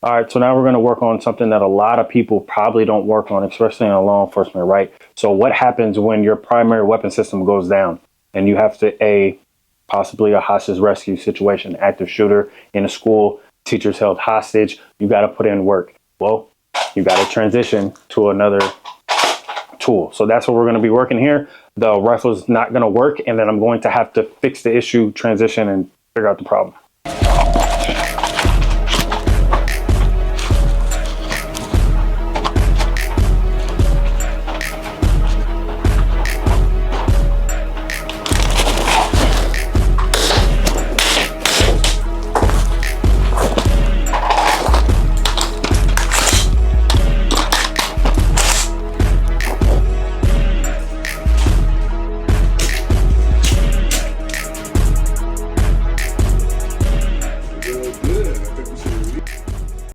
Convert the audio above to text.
All right, so now we're going to work on something that a lot of people probably don't work on, especially in law enforcement, right? So what happens when your primary weapon system goes down and you have to, possibly a hostage rescue situation, active shooter in a school, teachers held hostage, you got to put in work. Well, you got to transition to another tool. So that's what we're going to be working here. The rifle is not going to work, and then I'm going to have to fix the issue, transition, and figure out the problem.